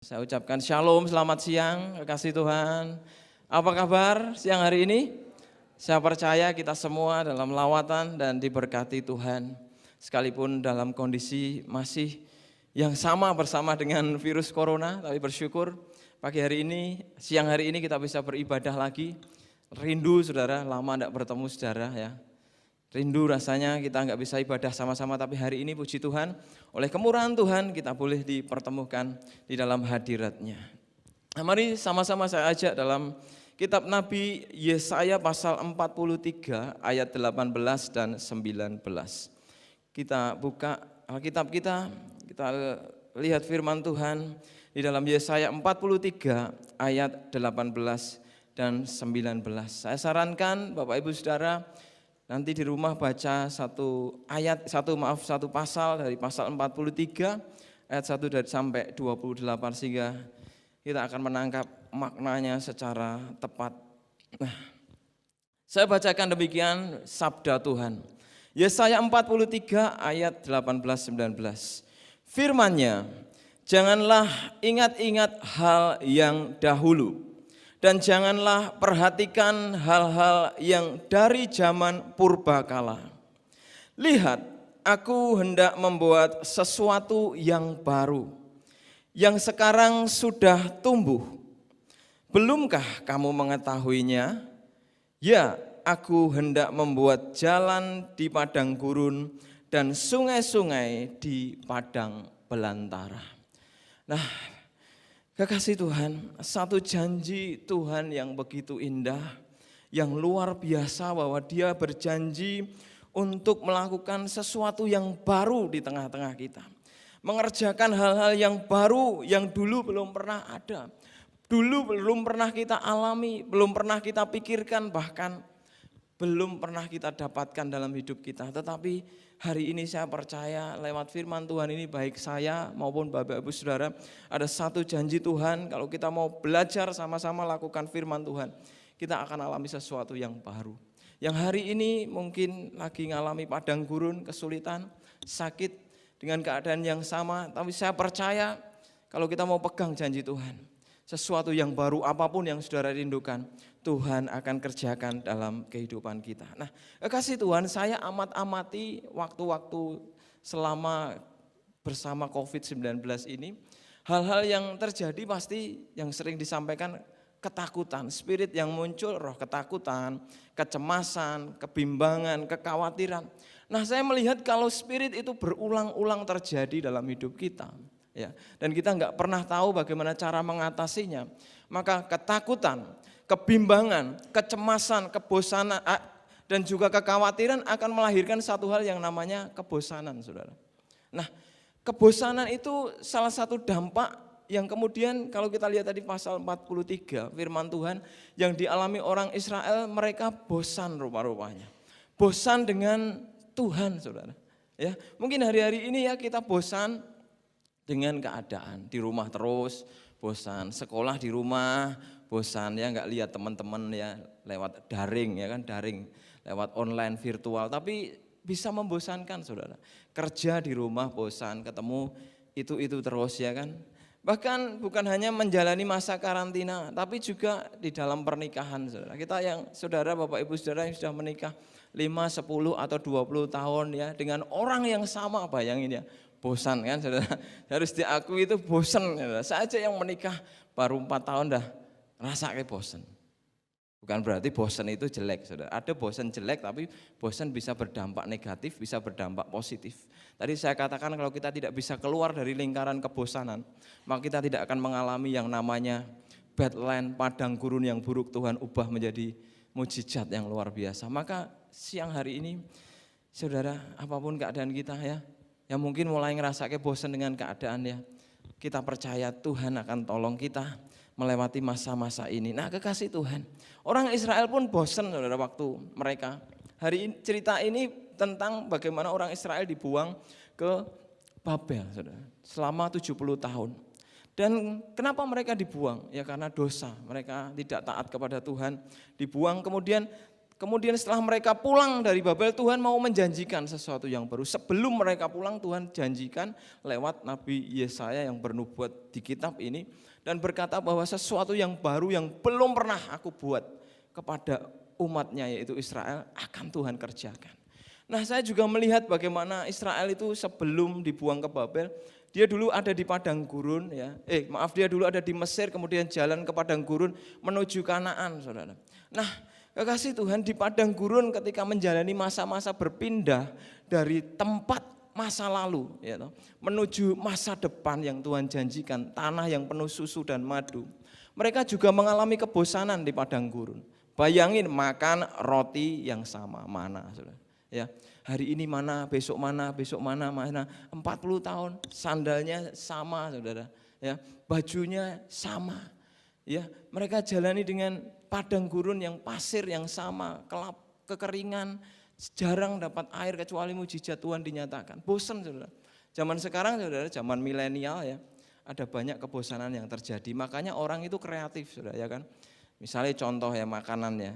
Saya ucapkan shalom, selamat siang, kekasih Tuhan. Apa kabar siang hari ini? Saya percaya kita semua dalam lawatan dan diberkati Tuhan. Sekalipun dalam kondisi masih yang sama bersama dengan virus corona, tapi bersyukur pagi hari ini, siang hari ini kita bisa beribadah lagi. Rindu saudara, lama tidak bertemu saudara ya. Rindu rasanya kita nggak bisa ibadah sama-sama, tapi hari ini puji Tuhan, oleh kemurahan Tuhan kita boleh dipertemukan di dalam hadirat-Nya. Nah, mari sama-sama saya ajak dalam kitab Nabi Yesaya pasal 43 ayat 18 dan 19. Kita buka Alkitab kita lihat firman Tuhan di dalam Yesaya 43 ayat 18 dan 19. Saya sarankan Bapak Ibu Saudara, nanti di rumah baca satu pasal dari pasal 43 ayat 1 sampai 28 sehingga kita akan menangkap maknanya secara tepat. Nah, saya bacakan demikian sabda Tuhan. Yesaya 43 ayat 18-19. Firman-Nya, janganlah ingat-ingat hal yang dahulu, dan janganlah perhatikan hal-hal yang dari zaman purbakala. Lihat, aku hendak membuat sesuatu yang baru, yang sekarang sudah tumbuh. Belumkah kamu mengetahuinya? Ya, aku hendak membuat jalan di padang gurun dan sungai-sungai di padang belantara. Nah, kekasih Tuhan, satu janji Tuhan yang begitu indah, yang luar biasa bahwa Dia berjanji untuk melakukan sesuatu yang baru di tengah-tengah kita. Mengerjakan hal-hal yang baru yang dulu belum pernah ada, dulu belum pernah kita alami, belum pernah kita pikirkan, bahkan belum pernah kita dapatkan dalam hidup kita. Tetapi hari ini saya percaya lewat firman Tuhan ini, baik saya maupun Bapak Ibu Saudara, ada satu janji Tuhan, kalau kita mau belajar sama-sama lakukan firman Tuhan, kita akan alami sesuatu yang baru. Yang hari ini mungkin lagi ngalami padang gurun, kesulitan, sakit dengan keadaan yang sama, tapi saya percaya kalau kita mau pegang janji Tuhan, sesuatu yang baru apapun yang saudara rindukan, Tuhan akan kerjakan dalam kehidupan kita. Nah, kekasih Tuhan, saya amati waktu-waktu selama bersama COVID-19 ini, hal-hal yang terjadi pasti yang sering disampaikan ketakutan, spirit yang muncul, roh ketakutan, kecemasan, kebimbangan, kekhawatiran. Nah, saya melihat kalau spirit itu berulang-ulang terjadi dalam hidup kita, ya, dan kita nggak pernah tahu bagaimana cara mengatasinya, maka ketakutan, kebimbangan, kecemasan, kebosanan, dan juga kekhawatiran akan melahirkan satu hal yang namanya kebosanan, saudara. Nah, kebosanan itu salah satu dampak yang kemudian kalau kita lihat tadi pasal 43, firman Tuhan yang dialami orang Israel, mereka bosan rupa-rupanya. Bosan dengan Tuhan, saudara. Ya, mungkin hari-hari ini ya kita bosan dengan keadaan, di rumah terus, bosan sekolah di rumah, bosan ya nggak lihat teman-teman ya lewat daring ya kan, daring lewat online virtual, tapi bisa membosankan, saudara. Kerja di rumah bosan, ketemu itu terus ya kan. Bahkan bukan hanya menjalani masa karantina, tapi juga di dalam pernikahan, saudara. Kita yang saudara, Bapak Ibu Saudara yang sudah menikah 5, 10 atau 20 tahun ya dengan orang yang sama, bayangin ya. Bosan kan, saudara, harus diakui itu bosan. Saya aja yang menikah baru 4 tahun dah rasa kayak bosan. Bukan berarti bosan itu jelek, saudara. Ada bosan jelek, tapi bosan bisa berdampak negatif, bisa berdampak positif. Tadi saya katakan kalau kita tidak bisa keluar dari lingkaran kebosanan, maka kita tidak akan mengalami yang namanya badland, padang gurun yang buruk Tuhan ubah menjadi mujizat yang luar biasa. Maka siang hari ini, saudara, apapun keadaan kita ya, yang mungkin mulai ngerasa kayak bosan dengan keadaan ya, kita percaya Tuhan akan tolong kita melewati masa-masa ini. Nah, kekasih Tuhan, orang Israel pun bosan, saudara, waktu mereka. Hari ini, cerita ini tentang bagaimana orang Israel dibuang ke Babel, saudara, selama 70 tahun. Dan kenapa mereka dibuang? Ya karena dosa, mereka tidak taat kepada Tuhan, dibuang. Kemudian Kemudian setelah mereka pulang dari Babel, Tuhan mau menjanjikan sesuatu yang baru. Sebelum mereka pulang, Tuhan janjikan lewat Nabi Yesaya yang bernubuat di kitab ini dan berkata bahwa sesuatu yang baru yang belum pernah aku buat kepada umatnya yaitu Israel akan Tuhan kerjakan. Nah, saya juga melihat bagaimana Israel itu sebelum dibuang ke Babel, dia dulu ada di padang gurun ya. Dia dulu ada di Mesir, kemudian jalan ke padang gurun menuju Kanaan, Saudara. Nah, kekasih Tuhan, di padang gurun ketika menjalani masa-masa berpindah dari tempat masa lalu ya, menuju masa depan yang Tuhan janjikan, tanah yang penuh susu dan madu. Mereka juga mengalami kebosanan di padang gurun. Bayangin makan roti yang sama, mana Saudara. Ya, hari ini mana, besok mana, 40 tahun, sandalnya sama Saudara. Ya, bajunya sama. Ya, mereka jalani dengan padang gurun yang pasir yang sama, kekeringan, jarang dapat air kecuali mujizat Tuhan dinyatakan. Bosan Saudara. Zaman sekarang Saudara, zaman milenial ya, ada banyak kebosanan yang terjadi. Makanya orang itu kreatif Saudara ya kan. Misalnya contoh ya makanan ya.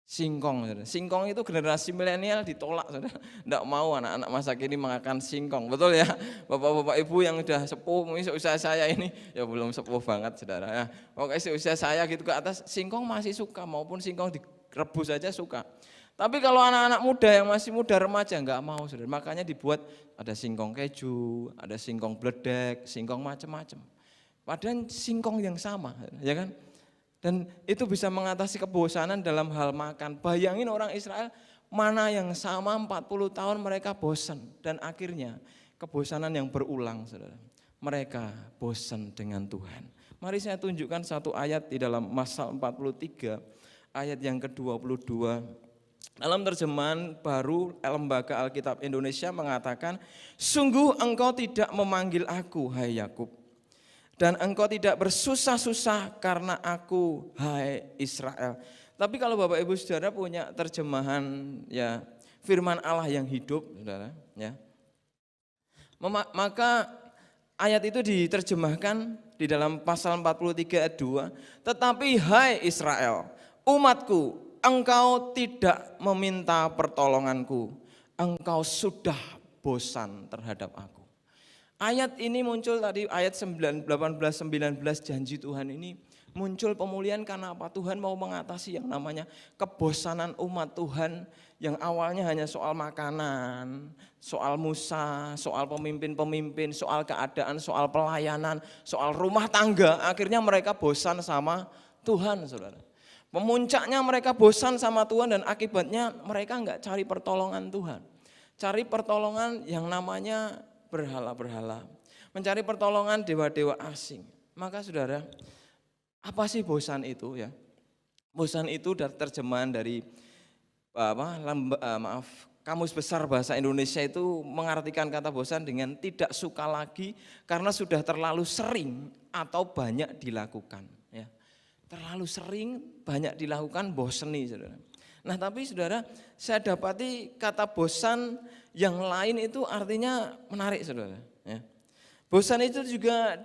Singkong, Saudara. Singkong itu generasi milenial ditolak, Saudara. Enggak mau anak-anak masa kini makan singkong, betul ya? Bapak-bapak ibu yang udah sepuh, mungkin seusia saya ini, ya belum sepuh banget, Saudara. Ya, pokoknya seusia saya gitu ke atas, singkong masih suka, maupun singkong direbus saja suka. Tapi kalau anak-anak muda yang masih muda remaja enggak mau, Saudara. Makanya dibuat ada singkong keju, ada singkong bledek, singkong macam-macam. Padahal singkong yang sama, ya kan? Dan itu bisa mengatasi kebosanan dalam hal makan. Bayangin orang Israel mana yang sama 40 tahun mereka bosan. Dan akhirnya kebosanan yang berulang Saudara. Mereka bosan dengan Tuhan. Mari saya tunjukkan satu ayat di dalam Mazmur 43 ayat yang ke-22. Dalam terjemahan baru Lembaga Alkitab Indonesia mengatakan, sungguh engkau tidak memanggil aku, hai Yakub. Dan engkau tidak bersusah-susah karena aku, hai Israel. Tapi kalau Bapak Ibu Saudara punya terjemahan ya firman Allah yang hidup, Saudara, ya. Maka ayat itu diterjemahkan di dalam pasal 43 ayat 2, tetapi hai Israel, umatku, engkau tidak meminta pertolonganku, engkau sudah bosan terhadap aku. Ayat ini muncul tadi, ayat 18-19 janji Tuhan ini muncul pemulihan karena apa? Tuhan mau mengatasi yang namanya kebosanan umat Tuhan yang awalnya hanya soal makanan, soal Musa, soal pemimpin-pemimpin, soal keadaan, soal pelayanan, soal rumah tangga. Akhirnya mereka bosan sama Tuhan, Saudara. Pemuncaknya mereka bosan sama Tuhan dan akibatnya mereka enggak cari pertolongan Tuhan. Cari pertolongan yang namanya berhala-berhala, mencari pertolongan dewa-dewa asing. Maka Saudara, apa sih bosan itu ya? Bosan itu dari terjemahan dari Kamus Besar Bahasa Indonesia itu mengartikan kata bosan dengan tidak suka lagi karena sudah terlalu sering atau banyak dilakukan. Ya. Terlalu sering, banyak dilakukan, boseni Saudara. Nah tapi Saudara, saya dapati kata bosan yang lain itu artinya menarik Saudara. Ya. Bosan itu juga,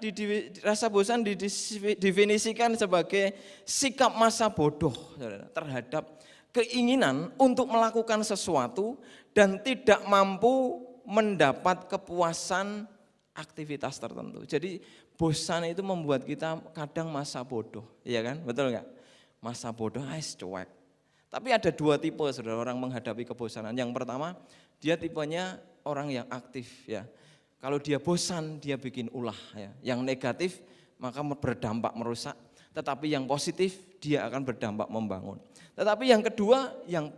rasa bosan didefinisikan sebagai sikap masa bodoh Saudara, terhadap keinginan untuk melakukan sesuatu dan tidak mampu mendapat kepuasan aktivitas tertentu. Jadi bosan itu membuat kita kadang masa bodoh, iya kan? Betul enggak? Masa bodoh, cuek. Tapi ada dua tipe Saudara orang menghadapi kebosanan. Yang pertama, dia tipenya orang yang aktif ya. Kalau dia bosan, dia bikin ulah ya. Yang negatif maka berdampak merusak, tetapi yang positif dia akan berdampak membangun. Tetapi yang kedua, yang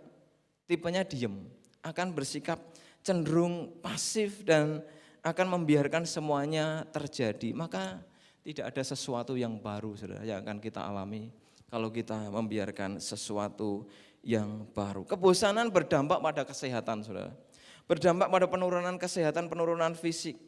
tipenya diem, akan bersikap cenderung pasif dan akan membiarkan semuanya terjadi. Maka tidak ada sesuatu yang baru Saudara yang akan kita alami kalau kita membiarkan sesuatu yang baru. Kebosanan berdampak pada kesehatan Saudara. Berdampak pada penurunan kesehatan, penurunan fisik.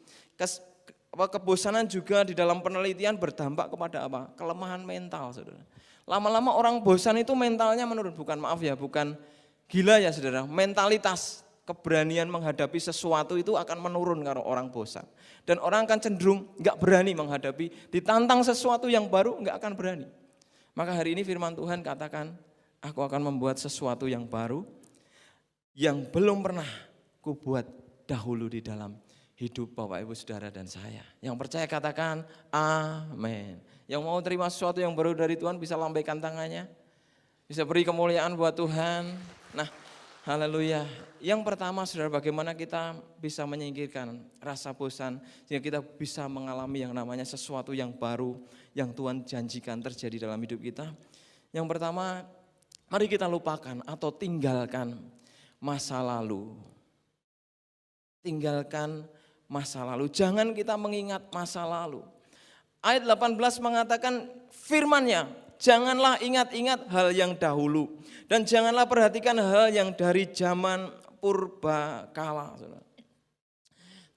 Kebosanan juga di dalam penelitian berdampak kepada apa? Kelemahan mental Saudara. Lama-lama orang bosan itu mentalnya menurun, bukan gila ya Saudara, mentalitas, keberanian menghadapi sesuatu itu akan menurun kalau orang bosan. Dan orang akan cenderung enggak berani menghadapi, ditantang sesuatu yang baru enggak akan berani. Maka hari ini firman Tuhan katakan, aku akan membuat sesuatu yang baru yang belum pernah kubuat dahulu di dalam hidup Bapak Ibu Saudara dan saya. Yang percaya katakan amin. Yang mau terima sesuatu yang baru dari Tuhan bisa lambaikan tangannya. Bisa beri kemuliaan buat Tuhan. Nah, haleluya. Yang pertama Saudara, bagaimana kita bisa menyingkirkan rasa bosan sehingga kita bisa mengalami yang namanya sesuatu yang baru yang Tuhan janjikan terjadi dalam hidup kita. Yang pertama, mari kita lupakan atau tinggalkan masa lalu. Tinggalkan masa lalu. Jangan kita mengingat masa lalu. Ayat 18 mengatakan firman-Nya, janganlah ingat-ingat hal yang dahulu dan janganlah perhatikan hal yang dari zaman purbakala.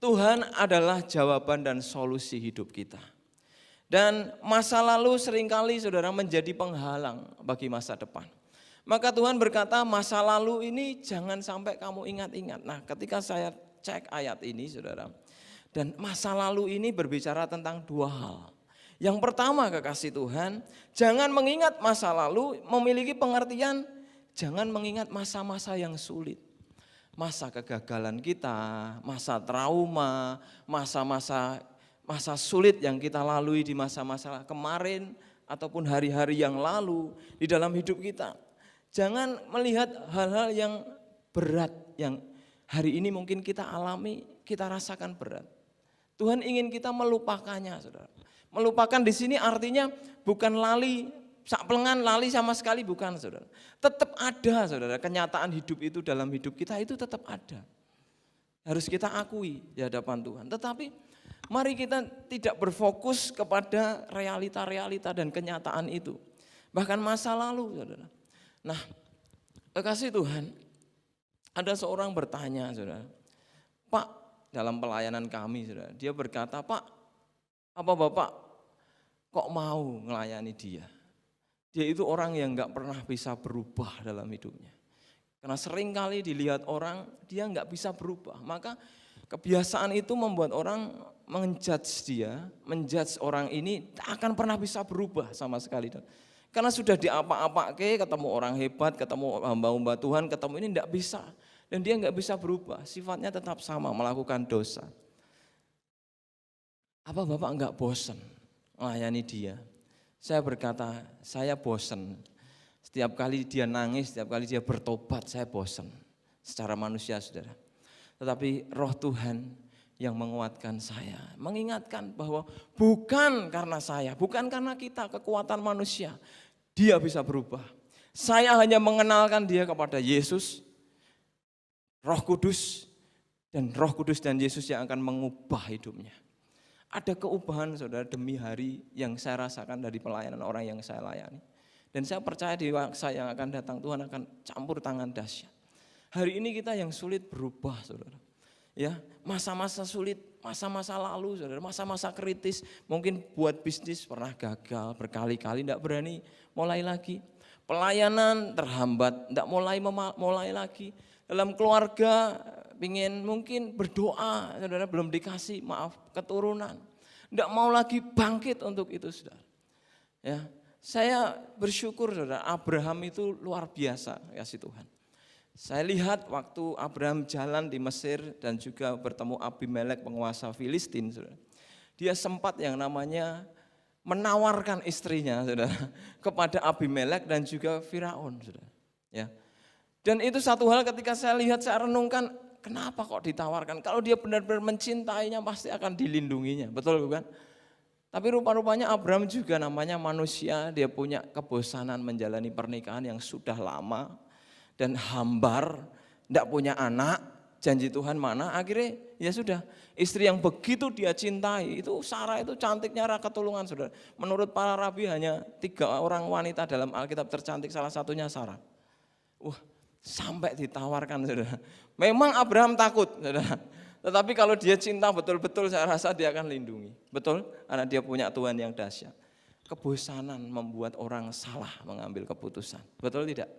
Tuhan adalah jawaban dan solusi hidup kita. Dan masa lalu seringkali saudara menjadi penghalang bagi masa depan. Maka Tuhan berkata masa lalu ini jangan sampai kamu ingat-ingat. Nah, ketika saya cek ayat ini saudara, dan masa lalu ini berbicara tentang dua hal. Yang pertama kekasih Tuhan, jangan mengingat masa lalu memiliki pengertian jangan mengingat masa-masa yang sulit. Masa kegagalan kita, masa trauma, masa sulit yang kita lalui di masa-masa kemarin ataupun hari-hari yang lalu di dalam hidup kita. Jangan melihat hal-hal yang berat yang hari ini mungkin kita alami, kita rasakan berat. Tuhan ingin kita melupakannya, saudara. Melupakan di sini artinya bukan lali, sakplengan lali sama sekali bukan, saudara. Tetap ada, saudara, kenyataan hidup itu dalam hidup kita itu tetap ada. Harus kita akui di hadapan Tuhan. Tetapi mari kita tidak berfokus kepada realita-realita dan kenyataan itu. Bahkan masa lalu, saudara. Nah, kekasih Tuhan, ada seorang bertanya, saudara, Pak, dalam pelayanan kami, saudara, dia berkata, Pak, apa Bapak kok mau melayani dia? Dia itu orang yang gak pernah bisa berubah dalam hidupnya. Karena sering kali dilihat orang, dia gak bisa berubah. Maka kebiasaan itu membuat orang menjudge dia, menjudge orang ini tak akan pernah bisa berubah sama sekali. Karena sudah diapa-apake, ketemu orang hebat, ketemu hamba-hamba Tuhan, ketemu ini tidak bisa. Dan dia nggak bisa berubah, sifatnya tetap sama, melakukan dosa. Apa Bapak nggak bosan melayani dia? Saya berkata, saya bosan. Setiap kali dia nangis, setiap kali dia bertobat, saya bosan. Secara manusia, saudara. Tetapi roh Tuhan yang menguatkan saya, mengingatkan bahwa bukan karena saya, bukan karena kita, kekuatan manusia, dia bisa berubah. Saya hanya mengenalkan dia kepada Yesus, Roh Kudus, dan Roh Kudus dan Yesus yang akan mengubah hidupnya. Ada keubahan saudara demi hari yang saya rasakan dari pelayanan orang yang saya layani. Dan saya percaya di waktu yang akan datang Tuhan akan campur tangan dahsyat. Hari ini kita yang sulit berubah saudara. Ya, masa-masa sulit, masa-masa lalu saudara, masa-masa kritis, mungkin buat bisnis pernah gagal berkali-kali, tidak berani mulai lagi. Pelayanan terhambat, tidak mulai lagi. Dalam keluarga ingin mungkin berdoa, saudara belum dikasih maaf keturunan. Tidak mau lagi bangkit untuk itu saudara. Ya, saya bersyukur saudara, Abraham itu luar biasa kasih Tuhan. Saya lihat waktu Abraham jalan di Mesir dan juga bertemu Abimelek penguasa Filistin, saudara. Dia sempat yang namanya menawarkan istrinya, saudara, kepada Abimelek dan juga Firaun, saudara. Ya. Dan itu satu hal ketika saya lihat, saya renungkan, kenapa kok ditawarkan? Kalau dia benar-benar mencintainya pasti akan dilindunginya, betul bukan? Tapi rupa-rupanya Abraham juga namanya manusia, dia punya kebosanan menjalani pernikahan yang sudah lama dan hambar, tidak punya anak, janji Tuhan mana, akhirnya ya sudah, istri yang begitu dia cintai, itu Sarah itu cantiknya raka tulungan saudara. Menurut para rabi hanya 3 orang wanita dalam Alkitab tercantik, salah satunya Sarah. Sampai ditawarkan saudara. Memang Abraham takut saudara. Tetapi kalau dia cinta betul-betul saya rasa dia akan lindungi. Betul? Karena dia punya Tuhan yang dahsyat. Kebosanan membuat orang salah mengambil keputusan. Betul tidak?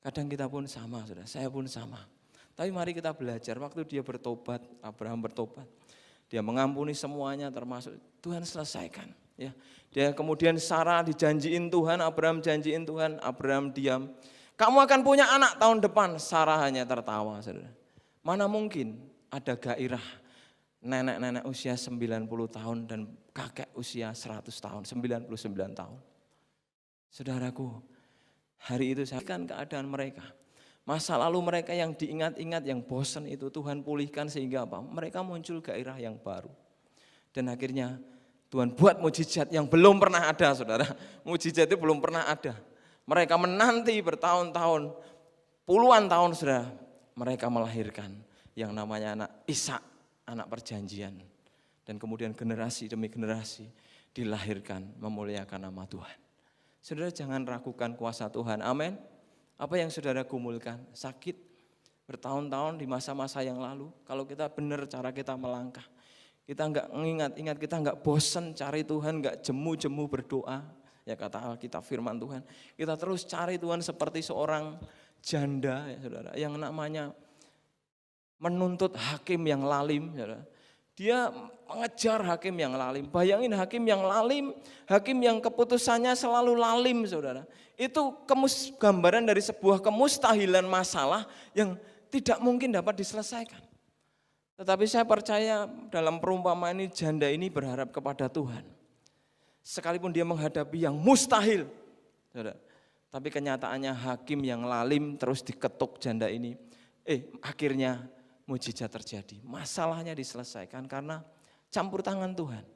Kadang kita pun sama saudara, saya pun sama. Tapi mari kita belajar, waktu dia bertobat, Abraham bertobat. Dia mengampuni semuanya termasuk Tuhan selesaikan. Ya, dia kemudian Sarah dijanjiin Tuhan, Abraham janjiin Tuhan, Abraham diam. Kamu akan punya anak tahun depan, Sarah hanya tertawa. Saudara. Mana mungkin ada gairah nenek-nenek usia 90 tahun dan kakek usia 100 tahun, 99 tahun. Saudaraku, hari itu saya kan keadaan mereka. Masa lalu mereka yang diingat-ingat, yang bosan itu Tuhan pulihkan sehingga apa? Mereka muncul gairah yang baru. Dan akhirnya Tuhan buat mujizat yang belum pernah ada, saudara. Mujizat itu belum pernah ada. Mereka menanti bertahun-tahun, puluhan tahun sudah mereka melahirkan yang namanya anak Ishak, anak perjanjian. Dan kemudian generasi demi generasi dilahirkan memuliakan nama Tuhan. Saudara jangan ragukan kuasa Tuhan, amin. Apa yang saudara gumulkan, sakit bertahun-tahun di masa-masa yang lalu. Kalau kita benar cara kita melangkah, kita enggak mengingat-ingat, kita enggak bosan cari Tuhan, enggak jemu-jemu berdoa. Ya kata Alkitab firman Tuhan, kita terus cari Tuhan seperti seorang janda ya saudara, yang namanya menuntut hakim yang lalim. Saudara. Dia mengejar hakim yang lalim. Bayangin hakim yang lalim, hakim yang keputusannya selalu lalim saudara. Itu gambaran dari sebuah kemustahilan masalah yang tidak mungkin dapat diselesaikan. Tetapi saya percaya dalam perumpamaan ini janda ini berharap kepada Tuhan. Sekalipun dia menghadapi yang mustahil. Saudara. Tapi kenyataannya hakim yang lalim terus diketuk janda ini. Akhirnya mujizat terjadi, masalahnya diselesaikan karena campur tangan Tuhan.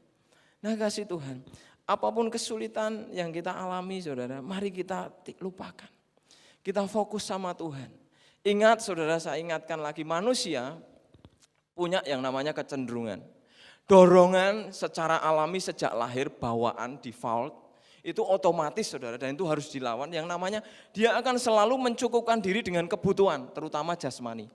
Nah kasih Tuhan, apapun kesulitan yang kita alami saudara, mari kita lupakan. Kita fokus sama Tuhan. Ingat saudara, saya ingatkan lagi, manusia punya yang namanya kecenderungan. Dorongan secara alami sejak lahir, bawaan, default, itu otomatis saudara, dan itu harus dilawan. Yang namanya dia akan selalu mencukupkan diri dengan kebutuhan, terutama jasmani.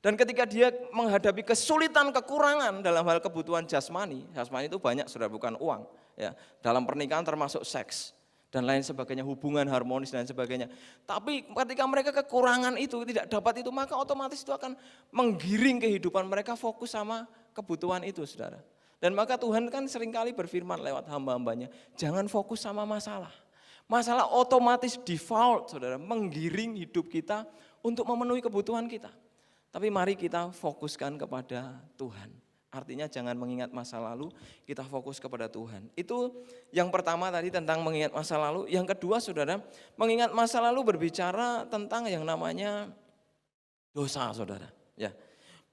Dan ketika dia menghadapi kesulitan, kekurangan dalam hal kebutuhan jasmani itu banyak sudah bukan uang. Ya, dalam pernikahan termasuk seks dan lain sebagainya, hubungan harmonis dan sebagainya. Tapi ketika mereka kekurangan itu, tidak dapat itu, maka otomatis itu akan menggiring kehidupan mereka fokus sama kebutuhan itu saudara. Dan maka Tuhan kan seringkali berfirman lewat hamba-hambanya, jangan fokus sama masalah. Masalah otomatis default saudara, menggiring hidup kita untuk memenuhi kebutuhan kita. Tapi mari kita fokuskan kepada Tuhan. Artinya jangan mengingat masa lalu, kita fokus kepada Tuhan. Itu yang pertama tadi tentang mengingat masa lalu. Yang kedua saudara, mengingat masa lalu berbicara tentang yang namanya dosa saudara. Ya,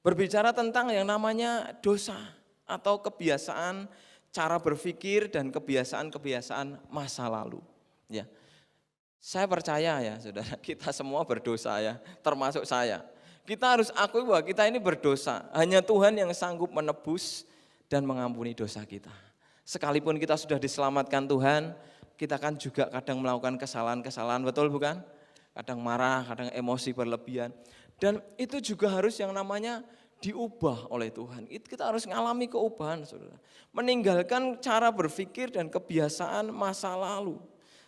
berbicara tentang yang namanya dosa atau kebiasaan cara berpikir dan kebiasaan-kebiasaan masa lalu. Ya, saya percaya ya saudara, kita semua berdosa ya, termasuk saya. Kita harus akui bahwa kita ini berdosa. Hanya Tuhan yang sanggup menebus dan mengampuni dosa kita. Sekalipun kita sudah diselamatkan Tuhan, kita kan juga kadang melakukan kesalahan-kesalahan, betul bukan? Kadang marah, kadang emosi berlebihan. Dan itu juga harus yang namanya diubah oleh Tuhan. Kita harus mengalami keubahan, saudara. Meninggalkan cara berpikir dan kebiasaan masa lalu.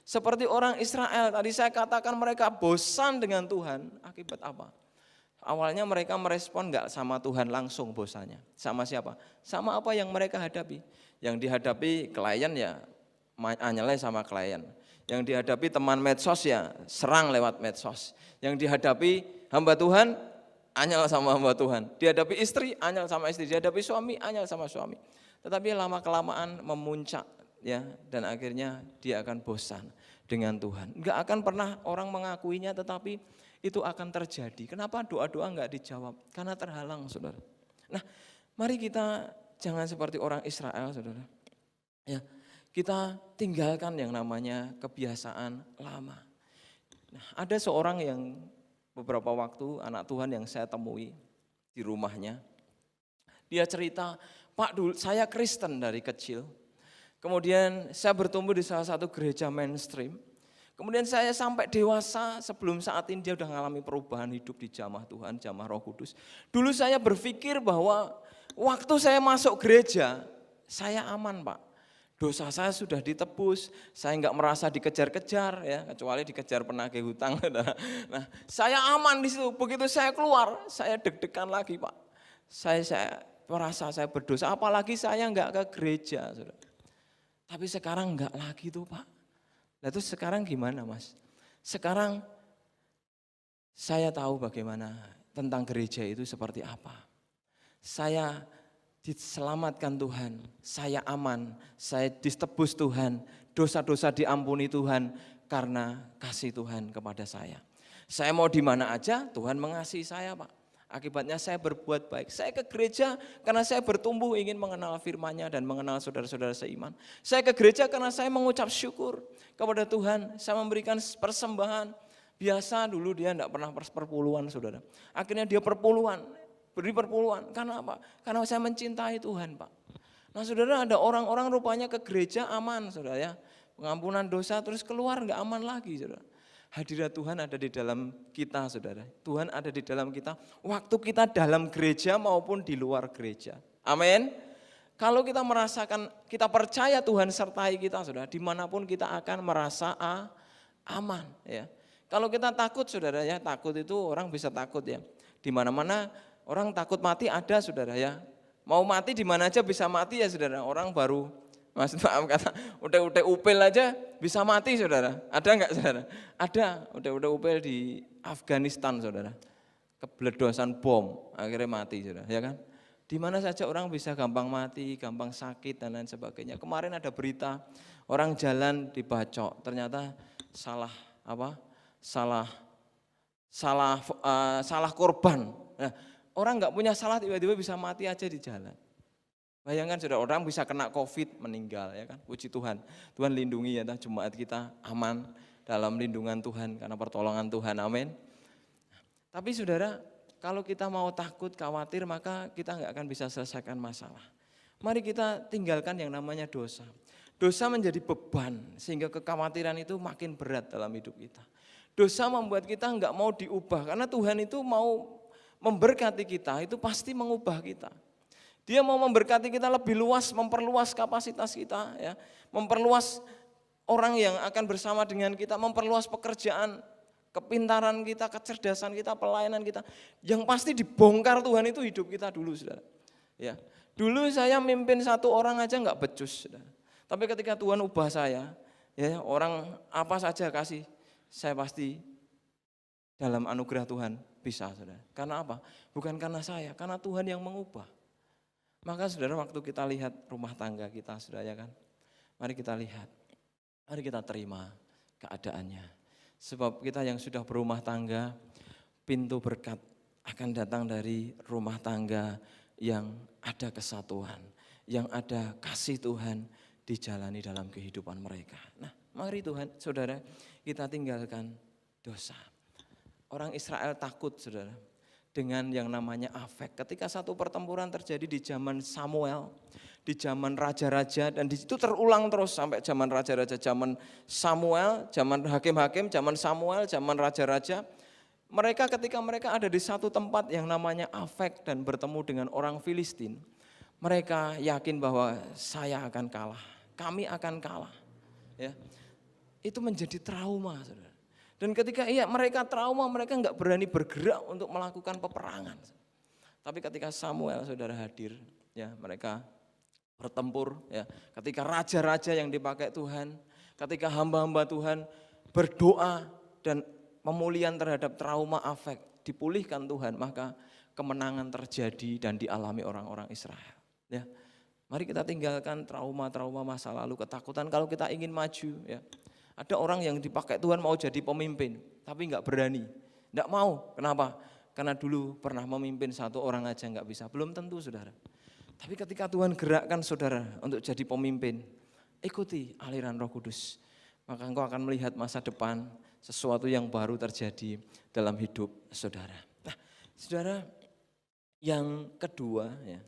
Seperti orang Israel, tadi saya katakan mereka bosan dengan Tuhan. Akibat apa? Awalnya mereka merespon enggak sama Tuhan langsung bosannya. Sama siapa? Sama apa yang mereka hadapi. Yang dihadapi klien ya anyalai sama klien. Yang dihadapi teman medsos ya serang lewat medsos. Yang dihadapi hamba Tuhan anyal sama hamba Tuhan. Dihadapi istri anyal sama istri. Dihadapi suami anyal sama suami. Tetapi lama-kelamaan memuncak ya, dan akhirnya dia akan bosan dengan Tuhan. Enggak akan pernah orang mengakuinya, tetapi itu akan terjadi. Kenapa doa-doa enggak dijawab? Karena terhalang, saudara. Nah, mari kita jangan seperti orang Israel, saudara. Ya, kita tinggalkan yang namanya kebiasaan lama. Nah, ada seorang yang beberapa waktu anak Tuhan yang saya temui di rumahnya. Dia cerita, Pak, dulu saya Kristen dari kecil. Kemudian saya bertumbuh di salah satu gereja mainstream. Kemudian saya sampai dewasa, sebelum saat ini dia sudah mengalami perubahan hidup di jamaah Tuhan, jamaah Roh Kudus. Dulu saya berpikir bahwa waktu saya masuk gereja, saya aman Pak. Dosa saya sudah ditebus, saya enggak merasa dikejar-kejar ya, kecuali dikejar penagih hutang. Nah, saya aman di situ. Begitu saya keluar, saya deg-degan lagi Pak. Saya merasa saya berdosa, apalagi saya enggak ke gereja. Saudara. Tapi sekarang enggak lagi tuh Pak. Nah terus sekarang gimana Mas? Sekarang saya tahu bagaimana tentang gereja itu seperti apa. Saya diselamatkan Tuhan, saya aman, saya ditebus Tuhan, dosa-dosa diampuni Tuhan karena kasih Tuhan kepada saya. Saya mau di mana aja, Tuhan mengasihi saya Pak. Akibatnya saya berbuat baik. Saya ke gereja karena saya bertumbuh ingin mengenal firman-Nya dan mengenal saudara-saudara seiman. Saya ke gereja karena saya mengucap syukur kepada Tuhan. Saya memberikan persembahan. Biasa dulu dia tidak pernah perpuluhan saudara. Akhirnya dia perpuluhan, beri perpuluhan. Karena apa? Karena saya mencintai Tuhan Pak. Nah saudara ada orang-orang rupanya ke gereja aman saudara ya. Pengampunan dosa terus keluar nggak aman lagi saudara. Hadirat Tuhan ada di dalam kita saudara. Tuhan ada di dalam kita. Waktu kita dalam gereja maupun di luar gereja. Amin. Kalau kita merasakan, kita percaya Tuhan sertai kita saudara. Dimanapun kita akan merasa aman ya. Kalau kita takut saudara ya, takut itu orang bisa takut ya. Di mana-mana orang takut mati ada saudara ya. Mau mati di mana aja bisa mati ya saudara. Orang baru, maksud maaf kata, udah upil aja bisa mati saudara. Ada enggak saudara? Ada, udah upil di Afghanistan saudara. Kebledosan bom, akhirnya mati saudara, ya kan? Di mana saja orang bisa gampang mati, gampang sakit dan lain sebagainya. Kemarin ada berita orang jalan dibacok, ternyata salah korban. Nah, orang nggak punya salah tiba-tiba bisa mati aja di jalan. Bayangkan sudah orang bisa kena COVID meninggal ya kan. Puji Tuhan. Tuhan lindungi ya jemaat kita aman dalam lindungan Tuhan karena pertolongan Tuhan. Amin. Tapi saudara, kalau kita mau takut, khawatir maka kita nggak akan bisa selesaikan masalah. Mari kita tinggalkan yang namanya dosa. Dosa menjadi beban sehingga kekhawatiran itu makin berat dalam hidup kita. Dosa membuat kita enggak mau diubah karena Tuhan itu mau memberkati kita, itu pasti mengubah kita. Dia mau memberkati kita lebih luas, memperluas kapasitas kita, ya, memperluas orang yang akan bersama dengan kita, memperluas pekerjaan, kepintaran kita, kecerdasan kita, pelayanan kita. Yang pasti dibongkar Tuhan itu hidup kita dulu, saudara. Ya, dulu saya mimpin satu orang aja enggak becus, saudara. Tapi ketika Tuhan ubah saya, ya orang apa saja kasih, saya pasti dalam anugerah Tuhan bisa, saudara. Karena apa? Bukan karena saya, karena Tuhan yang mengubah. Maka saudara waktu kita lihat rumah tangga kita, saudara ya kan, mari kita lihat, mari kita terima keadaannya. Sebab kita yang sudah berumah tangga, pintu berkat akan datang dari rumah tangga yang ada kesatuan, yang ada kasih Tuhan dijalani dalam kehidupan mereka. Nah, mari Tuhan, saudara, kita tinggalkan dosa. Orang Israel takut, saudara, dengan yang namanya afek. Ketika satu pertempuran terjadi di zaman Samuel, di zaman raja-raja, dan di situ terulang terus sampai zaman raja-raja, zaman Samuel, zaman hakim-hakim, zaman Samuel, zaman raja-raja. Mereka ketika mereka ada di satu tempat yang namanya afek dan bertemu dengan orang Filistin, mereka yakin bahwa saya akan kalah, kami akan kalah. Ya, itu menjadi trauma, saudara. Dan ketika mereka trauma, mereka enggak berani bergerak untuk melakukan peperangan. Tapi ketika Samuel, saudara, hadir, ya mereka bertempur. Ya, ketika raja-raja yang dipakai Tuhan, ketika hamba-hamba Tuhan berdoa dan pemulihan terhadap trauma afek dipulihkan Tuhan, maka kemenangan terjadi dan dialami orang-orang Israel. Ya, mari kita tinggalkan trauma-trauma masa lalu, ketakutan kalau kita ingin maju. Ya, ada orang yang dipakai Tuhan mau jadi pemimpin, tapi nggak berani, nggak mau. Kenapa? Karena dulu pernah memimpin satu orang aja nggak bisa, belum tentu saudara. Tapi ketika Tuhan gerakkan saudara untuk jadi pemimpin, ikuti aliran Roh Kudus, maka engkau akan melihat masa depan, sesuatu yang baru terjadi dalam hidup saudara. Nah, saudara, yang kedua ya.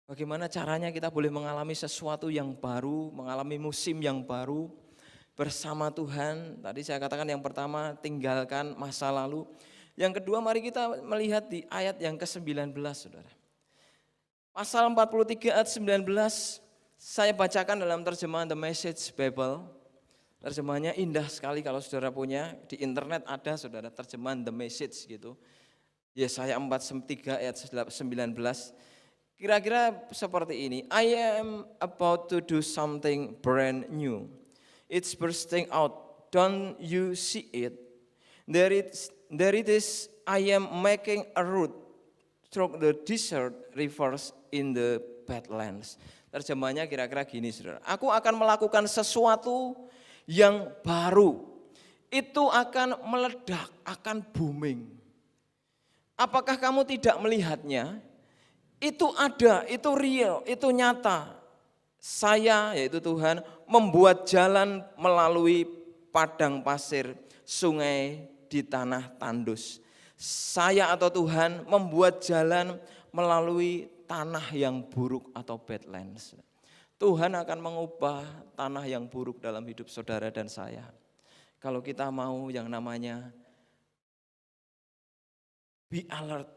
Bagaimana caranya kita boleh mengalami sesuatu yang baru, mengalami musim yang baru bersama Tuhan. Tadi saya katakan yang pertama, tinggalkan masa lalu. Yang kedua, mari kita melihat di ayat yang ke-19, saudara. Pasal 43 ayat 19, saya bacakan dalam terjemahan The Message Bible. Terjemahannya indah sekali kalau saudara punya, di internet ada saudara terjemahan The Message gitu. Yesaya 43 ayat 19. Kira-kira seperti ini, I am about to do something brand new. It's bursting out, don't you see it? There it is, I am making a route through the desert rivers in the badlands. Terjemahnya kira-kira gini, saudara. Aku akan melakukan sesuatu yang baru. Itu akan meledak, akan booming. Apakah kamu tidak melihatnya? Itu ada, itu real, itu nyata. Saya, yaitu Tuhan, membuat jalan melalui padang pasir, sungai di tanah tandus. Saya atau Tuhan membuat jalan melalui tanah yang buruk atau badlands. Tuhan akan mengubah tanah yang buruk dalam hidup saudara dan saya. Kalau kita mau yang namanya be alert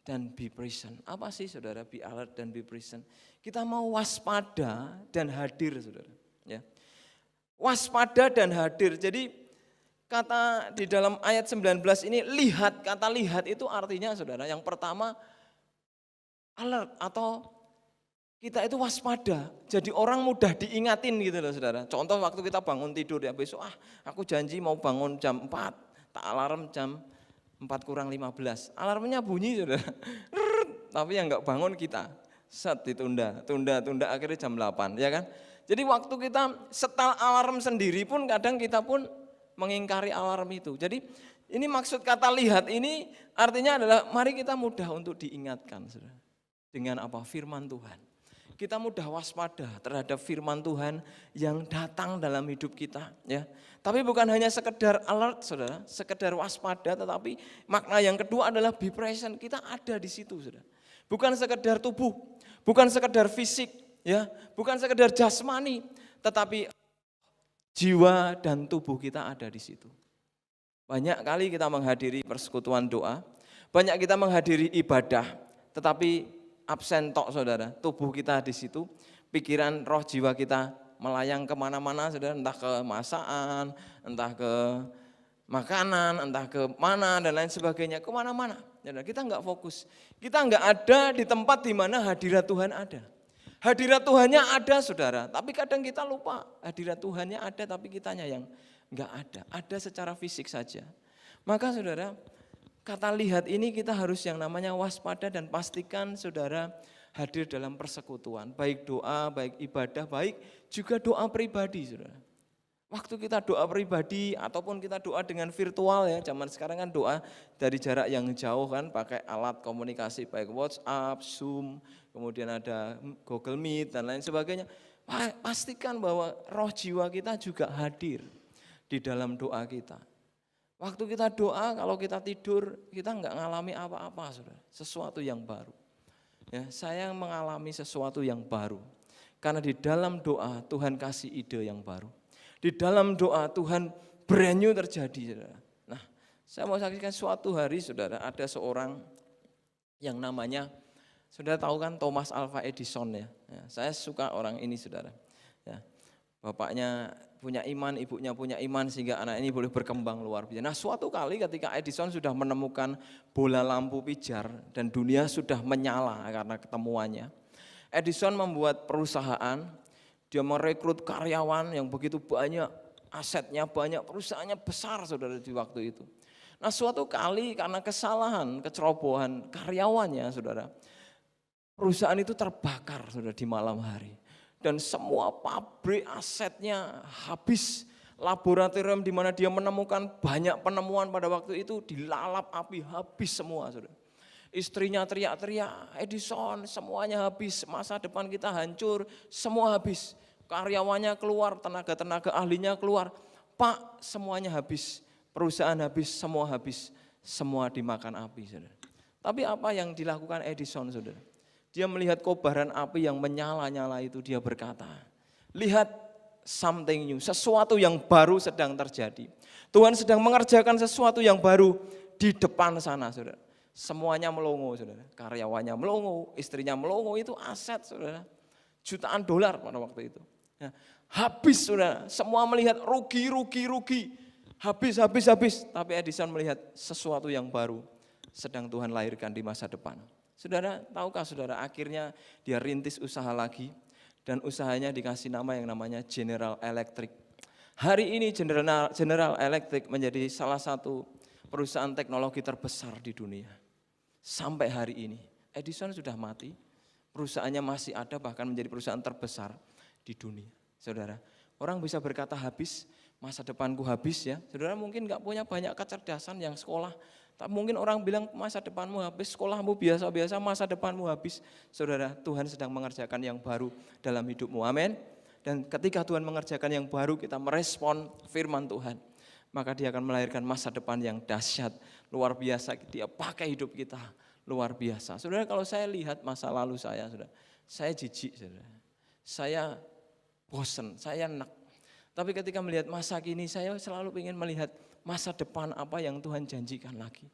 dan be present. Apa sih saudara be alert dan be present? Kita mau waspada dan hadir saudara. Ya. Waspada dan hadir. Jadi kata di dalam ayat 19 ini lihat, kata lihat itu artinya saudara yang pertama alert atau kita itu waspada. Jadi orang mudah diingatin gitu loh saudara. Contoh waktu kita bangun tidur ya besok aku janji mau bangun jam 4, tak alarm jam 4:15. Alarmnya bunyi saudara. Tapi yang enggak bangun kita. Set ditunda, tunda akhirnya jam 8 ya kan. Jadi waktu kita setel alarm sendiri pun kadang kita pun mengingkari alarm itu. Jadi ini maksud kata lihat ini artinya adalah mari kita mudah untuk diingatkan saudara. Dengan apa? Firman Tuhan. Kita mudah waspada terhadap firman Tuhan yang datang dalam hidup kita ya. Tapi bukan hanya sekedar alert saudara, sekedar waspada, tetapi makna yang kedua adalah be present. Kita ada di situ saudara. Bukan sekedar tubuh, bukan sekedar fisik ya, bukan sekedar jasmani, tetapi jiwa dan tubuh kita ada di situ. Banyak kali kita menghadiri persekutuan doa, banyak kita menghadiri ibadah, tetapi absen tok saudara, tubuh kita di situ, pikiran roh jiwa kita melayang kemana-mana saudara, entah ke masakan, entah ke makanan, entah ke mana dan lain sebagainya, kemana-mana. Kita enggak fokus, kita enggak ada di tempat di mana hadirat Tuhan ada. Hadirat Tuhannya ada saudara, tapi kadang kita lupa hadirat Tuhannya ada tapi kitanya yang enggak ada secara fisik saja. Maka saudara, kata lihat ini kita harus yang namanya waspada dan pastikan saudara hadir dalam persekutuan. Baik doa, baik ibadah, baik juga doa pribadi saudara. Waktu kita doa pribadi ataupun kita doa dengan virtual ya, zaman sekarang kan doa dari jarak yang jauh kan, pakai alat komunikasi baik WhatsApp, Zoom, kemudian ada Google Meet dan lain sebagainya. Pastikan bahwa roh jiwa kita juga hadir di dalam doa kita. Waktu kita doa, kalau kita tidur, kita enggak ngalami apa-apa, saudara. Sesuatu yang baru. Ya, saya mengalami sesuatu yang baru. Karena di dalam doa, Tuhan kasih ide yang baru. Di dalam doa, Tuhan brand new terjadi, saudara. Nah, saya mau saksikan suatu hari, saudara, ada seorang yang namanya, saudara tahu kan Thomas Alva Edison ya. Saya suka orang ini, saudara. Ya, bapaknya punya iman, ibunya punya iman sehingga anak ini boleh berkembang luar biasa. Nah suatu kali ketika Edison sudah menemukan bola lampu pijar dan dunia sudah menyala karena ketemuannya. Edison membuat perusahaan, dia merekrut karyawan yang begitu banyak, asetnya banyak, perusahaannya besar saudara di waktu itu. Nah suatu kali karena kesalahan, kecerobohan karyawannya saudara, perusahaan itu terbakar saudara di malam hari. Dan semua pabrik asetnya habis, laboratorium di mana dia menemukan banyak penemuan pada waktu itu dilalap api, habis semua saudara. Istrinya teriak-teriak, Edison semuanya habis, masa depan kita hancur, semua habis. Karyawannya keluar, tenaga-tenaga ahlinya keluar, Pak semuanya habis, perusahaan habis, semua dimakan api saudara. Tapi apa yang dilakukan Edison saudara? Dia melihat kobaran api yang menyala-nyala itu, dia berkata, lihat something new, sesuatu yang baru sedang terjadi. Tuhan sedang mengerjakan sesuatu yang baru di depan sana, saudara. Semuanya melongo, saudara. Karyawannya melongo, istrinya melongo, itu aset, saudara. Jutaan dolar pada waktu itu. Ya, habis, saudara. Semua melihat rugi. Habis. Tapi Edison melihat sesuatu yang baru sedang Tuhan lahirkan di masa depan. Saudara, tahukah saudara, akhirnya dia rintis usaha lagi dan usahanya dikasih nama yang namanya General Electric. Hari ini General Electric menjadi salah satu perusahaan teknologi terbesar di dunia. Sampai hari ini, Edison sudah mati, perusahaannya masih ada, bahkan menjadi perusahaan terbesar di dunia. Saudara, orang bisa berkata habis, masa depanku habis ya. Saudara mungkin nggak punya banyak kecerdasan yang sekolah, tapi mungkin orang bilang masa depanmu habis, sekolahmu biasa-biasa, masa depanmu habis. Saudara, Tuhan sedang mengerjakan yang baru dalam hidupmu, amin. Dan ketika Tuhan mengerjakan yang baru, kita merespon firman Tuhan, maka dia akan melahirkan masa depan yang dahsyat, luar biasa. Dia pakai hidup kita, luar biasa. Saudara, kalau saya lihat masa lalu saya, saudara, saya jijik, saudara. Saya bosan, saya enak. Tapi ketika melihat masa kini, saya selalu ingin melihat masa depan apa yang Tuhan janjikan lagi.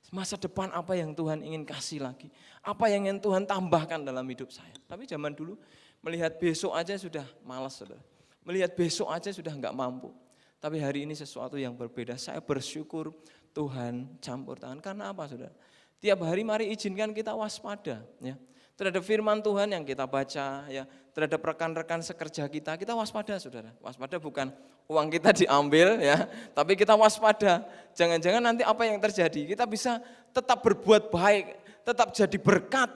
Masa depan apa yang Tuhan ingin kasih lagi. Apa yang ingin Tuhan tambahkan dalam hidup saya. Tapi zaman dulu, melihat besok aja sudah malas, saudara. Melihat besok aja sudah enggak mampu. Tapi hari ini sesuatu yang berbeda. Saya bersyukur Tuhan campur tangan. Karena apa, saudara? Tiap hari mari izinkan kita waspada, ya, terhadap firman Tuhan yang kita baca, ya, terhadap rekan-rekan sekerja kita waspada, saudara. Waspada bukan uang kita diambil, ya, tapi kita waspada. Jangan-jangan nanti apa yang terjadi? Kita bisa tetap berbuat baik, tetap jadi berkat,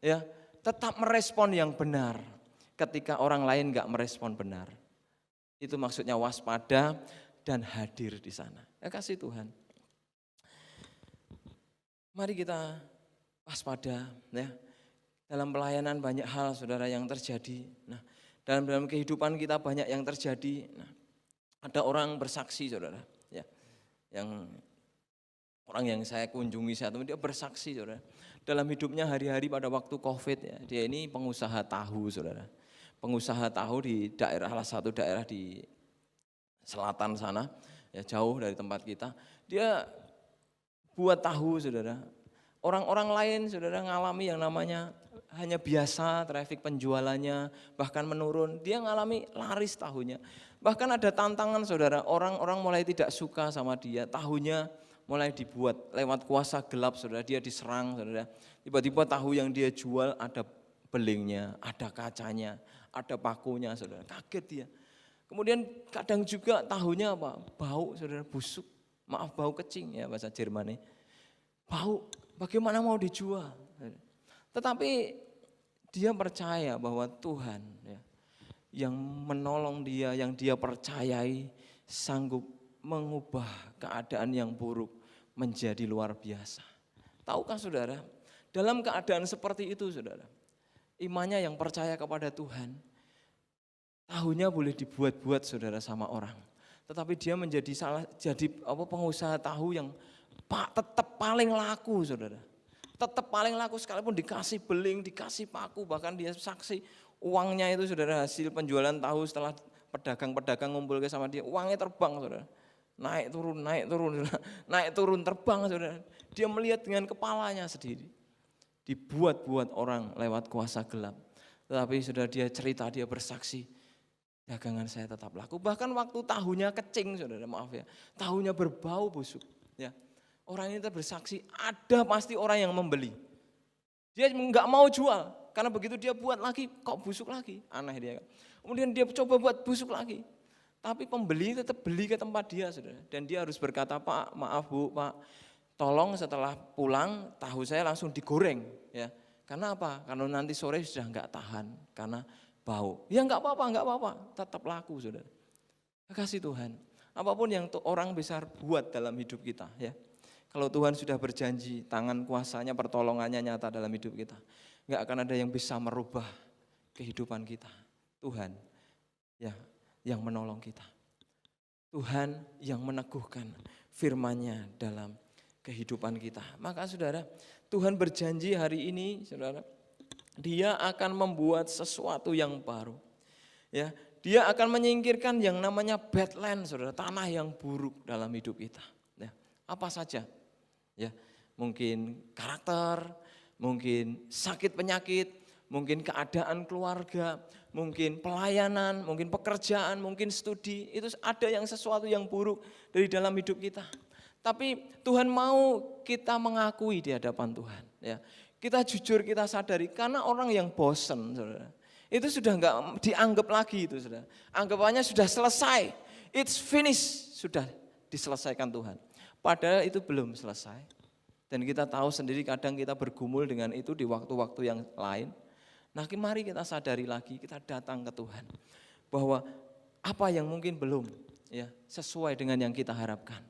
ya, tetap merespon yang benar. Ketika orang lain enggak merespon benar. Itu maksudnya waspada dan hadir di sana. Ya, kasih Tuhan. Mari kita waspada, ya. Dalam pelayanan banyak hal, saudara, yang terjadi. Nah, dalam kehidupan kita banyak yang terjadi. Nah, ada orang bersaksi, saudara, ya. Yang orang yang saya kunjungi saat itu dia bersaksi, saudara. Dalam hidupnya hari-hari pada waktu COVID, ya. Dia ini pengusaha tahu, saudara. Pengusaha tahu di salah satu daerah di selatan sana, ya, jauh dari tempat kita. Dia buat tahu, saudara. Orang-orang lain, saudara, ngalami yang namanya hanya biasa, traffic penjualannya bahkan menurun. Dia ngalami laris tahunya. Bahkan ada tantangan, saudara, orang-orang mulai tidak suka sama dia. Tahunya mulai dibuat lewat kuasa gelap, saudara. Dia diserang, saudara. Tiba-tiba tahu yang dia jual ada belingnya, ada kacanya, ada pakunya, saudara. Kaget dia. Kemudian kadang juga tahunya apa? Bau, saudara, busuk. Maaf, bau kecing, ya, bahasa Jerman. Bau, bagaimana mau dijual? Tetapi dia percaya bahwa Tuhan, ya, yang menolong dia, yang dia percayai, sanggup mengubah keadaan yang buruk menjadi luar biasa. Tahukah, saudara, dalam keadaan seperti itu, saudara, imannya yang percaya kepada Tuhan, tahunya boleh dibuat-buat, saudara, sama orang. Tetapi dia jadi pengusaha tahu yang tetap paling laku, saudara. Tetap paling laku sekalipun dikasih beling, dikasih paku, bahkan dia saksi uangnya itu, saudara, hasil penjualan tahu setelah pedagang-pedagang ngumpul ke sama dia, uangnya terbang, saudara. Naik turun terbang, saudara. Dia melihat dengan kepalanya sendiri. Dibuat-buat orang lewat kuasa gelap. Tetapi saudara, dia cerita, dia bersaksi, dagangan saya tetap laku. Bahkan waktu tahunya kecing, saudara, maaf ya, tahunya berbau busuk, ya. Orang ini bersaksi, ada pasti orang yang membeli. Dia nggak mau jual, karena begitu dia buat lagi, kok busuk lagi, aneh dia. Kemudian dia coba buat busuk lagi, tapi pembeli tetap beli ke tempat dia, saudara. Dan dia harus berkata, Pak, maaf Bu, Pak, tolong setelah pulang tahu saya langsung digoreng, ya. Karena apa? Karena nanti sore sudah nggak tahan, karena bau. Ya nggak apa-apa, tetap laku, saudara. Kasih Tuhan, apapun yang orang besar buat dalam hidup kita, ya. Kalau Tuhan sudah berjanji, tangan kuasanya, pertolongannya nyata dalam hidup kita, nggak akan ada yang bisa merubah kehidupan kita. Tuhan, ya, yang menolong kita. Tuhan yang meneguhkan firman-Nya dalam kehidupan kita. Maka saudara, Tuhan berjanji hari ini, saudara, Dia akan membuat sesuatu yang baru. Ya, Dia akan menyingkirkan yang namanya bad land, saudara, tanah yang buruk dalam hidup kita. Ya, apa saja? Ya, mungkin karakter, mungkin sakit penyakit, mungkin keadaan keluarga, mungkin pelayanan, mungkin pekerjaan, mungkin studi. Itu ada yang sesuatu yang buruk dari dalam hidup kita. Tapi Tuhan mau kita mengakui di hadapan Tuhan, ya. Kita jujur, kita sadari, karena orang yang bosen, saudara, itu sudah enggak dianggap lagi itu, saudara. Anggapannya sudah selesai, it's finished, sudah diselesaikan Tuhan. Padahal itu belum selesai. Dan kita tahu sendiri kadang kita bergumul dengan itu di waktu-waktu yang lain. Nah, mari kita sadari lagi, kita datang ke Tuhan. Bahwa apa yang mungkin belum ya sesuai dengan yang kita harapkan.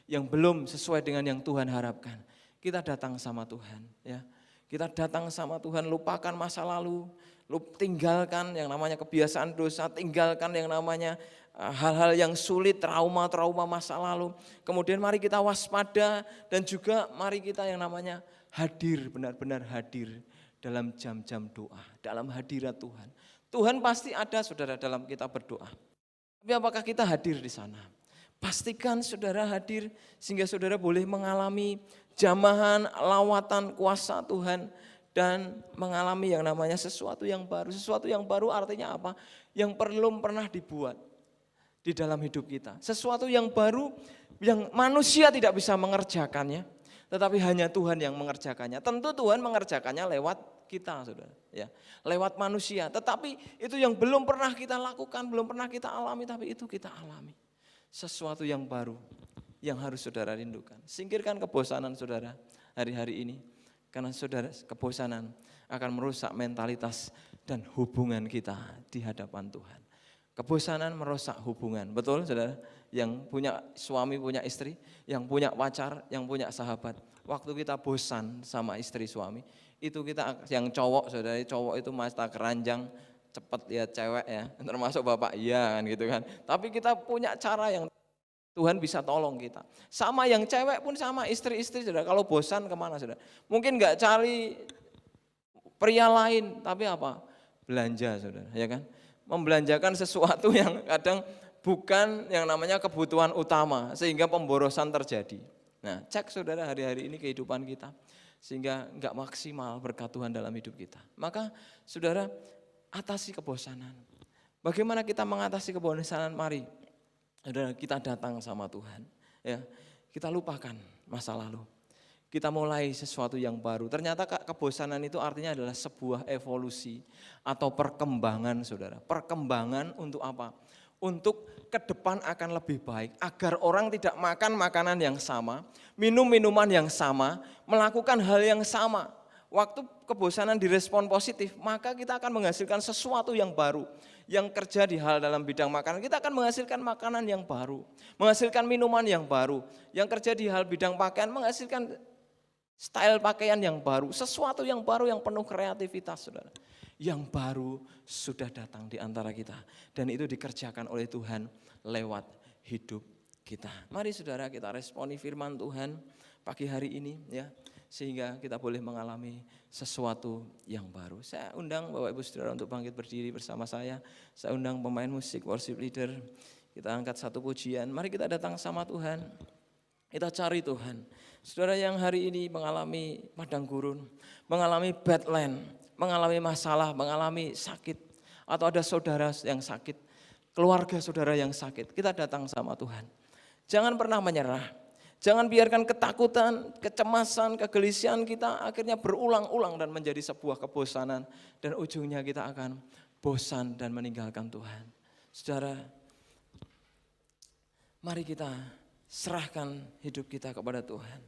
Yang belum sesuai dengan yang Tuhan harapkan. Kita datang sama Tuhan, ya. Kita datang sama Tuhan, lupakan masa lalu, tinggalkan yang namanya kebiasaan dosa, tinggalkan yang namanya hal-hal yang sulit, trauma-trauma masa lalu. Kemudian mari kita waspada dan juga mari kita yang namanya hadir, benar-benar hadir dalam jam-jam doa, dalam hadirat Tuhan. Tuhan pasti ada, saudara, dalam kita berdoa. Tapi apakah kita hadir di sana? Pastikan saudara hadir sehingga saudara boleh mengalami jamahan, lawatan, kuasa Tuhan dan mengalami yang namanya sesuatu yang baru. Sesuatu yang baru artinya apa? Yang belum pernah dibuat di dalam hidup kita. Sesuatu yang baru yang manusia tidak bisa mengerjakannya, tetapi hanya Tuhan yang mengerjakannya. Tentu Tuhan mengerjakannya lewat kita, saudara, ya, lewat manusia. Tetapi itu yang belum pernah kita lakukan, belum pernah kita alami, tapi itu kita alami. Sesuatu yang baru yang harus saudara rindukan. Singkirkan kebosanan saudara hari-hari ini, karena saudara kebosanan akan merusak mentalitas dan hubungan kita di hadapan Tuhan. Kebosanan merusak hubungan, betul saudara? Yang punya suami, punya istri, yang punya pacar, yang punya sahabat. Waktu kita bosan sama istri suami, itu kita yang cowok, saudara, cowok itu mata keranjang, cepat lihat cewek ya, termasuk bapak, iya kan gitu kan. Tapi kita punya cara yang Tuhan bisa tolong kita. Sama yang cewek pun sama, istri-istri saudara, kalau bosan kemana saudara? Mungkin enggak cari pria lain, tapi apa? Belanja saudara, ya kan? Membelanjakan sesuatu yang kadang bukan yang namanya kebutuhan utama, sehingga pemborosan terjadi. Nah, cek saudara hari-hari ini kehidupan kita, sehingga enggak maksimal berkat Tuhan dalam hidup kita. Maka saudara, atasi kebosanan. Bagaimana kita mengatasi kebosanan? Mari, saudara, kita datang sama Tuhan. Ya, kita lupakan masa lalu. Kita mulai sesuatu yang baru. Ternyata kebosanan itu artinya adalah sebuah evolusi atau perkembangan, saudara. Perkembangan untuk apa? Untuk ke depan akan lebih baik. Agar orang tidak makan makanan yang sama, minum minuman yang sama, melakukan hal yang sama. Waktu kebosanan direspon positif, maka kita akan menghasilkan sesuatu yang baru. Yang kerja di hal dalam bidang makanan, kita akan menghasilkan makanan yang baru. Menghasilkan minuman yang baru. Yang kerja di hal bidang pakaian, menghasilkan style pakaian yang baru. Sesuatu yang baru yang penuh kreativitas, saudara. Yang baru sudah datang di antara kita. Dan itu dikerjakan oleh Tuhan lewat hidup kita. Mari saudara, kita responi firman Tuhan pagi hari ini, ya, sehingga kita boleh mengalami sesuatu yang baru. Saya undang Bapak Ibu Saudara untuk bangkit berdiri bersama saya. Saya undang pemain musik, worship leader. Kita angkat satu pujian. Mari kita datang sama Tuhan. Kita cari Tuhan. Saudara yang hari ini mengalami padang gurun, mengalami badland, mengalami masalah, mengalami sakit, atau ada saudara yang sakit, keluarga saudara yang sakit, kita datang sama Tuhan. Jangan pernah menyerah. Jangan biarkan ketakutan, kecemasan, kegelisahan kita akhirnya berulang-ulang dan menjadi sebuah kebosanan. Dan ujungnya kita akan bosan dan meninggalkan Tuhan. Saudara, mari kita serahkan hidup kita kepada Tuhan.